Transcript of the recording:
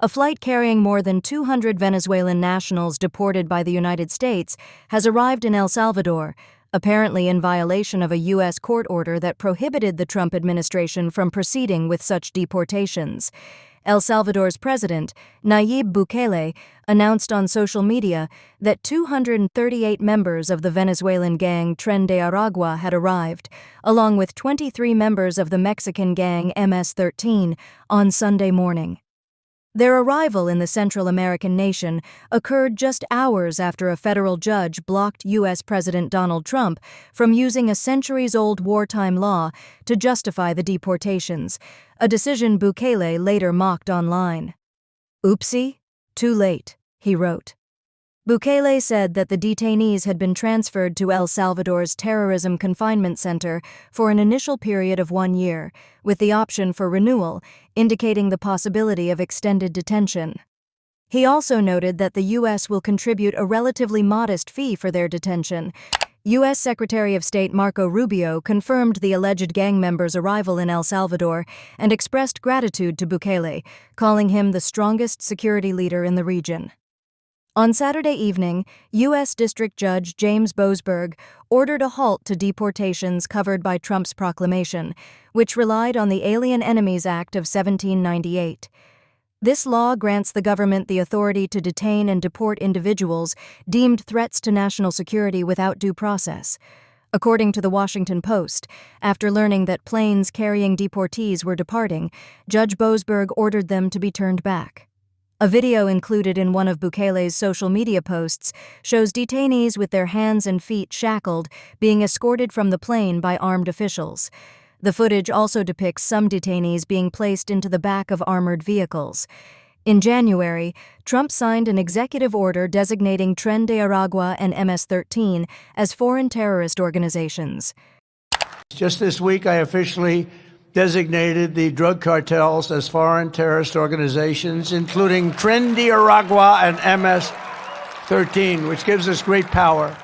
A flight carrying more than 200 Venezuelan nationals deported by the United States has arrived in El Salvador, apparently in violation of a U.S. court order that prohibited the Trump administration from proceeding with such deportations. El Salvador's president, Nayib Bukele, announced on social media that 238 members of the Venezuelan gang Tren de Aragua had arrived, along with 23 members of the Mexican gang MS-13, on Sunday morning. Their arrival in the Central American nation occurred just hours after a federal judge blocked U.S. President Donald Trump from using a centuries-old wartime law to justify the deportations, a decision Bukele later mocked online. "Oopsie, too late," he wrote. Bukele said that the detainees had been transferred to El Salvador's Terrorism Confinement Center for an initial period of 1 year, with the option for renewal, indicating the possibility of extended detention. He also noted that the U.S. will contribute a relatively modest fee for their detention. U.S. Secretary of State Marco Rubio confirmed the alleged gang members' arrival in El Salvador and expressed gratitude to Bukele, calling him the strongest security leader in the region. On Saturday evening, U.S. District Judge James Boasberg ordered a halt to deportations covered by Trump's proclamation, which relied on the Alien Enemies Act of 1798. This law grants the government the authority to detain and deport individuals deemed threats to national security without due process. According to the Washington Post, after learning that planes carrying deportees were departing, Judge Boasberg ordered them to be turned back. A video included in one of Bukele's social media posts shows detainees with their hands and feet shackled being escorted from the plane by armed officials. The footage also depicts some detainees being placed into the back of armored vehicles. In January, Trump signed an executive order designating Tren de Aragua and MS-13 as foreign terrorist organizations. Just this week, I officially designated the drug cartels as foreign terrorist organizations, including Tren de Aragua and MS-13, which gives us great power.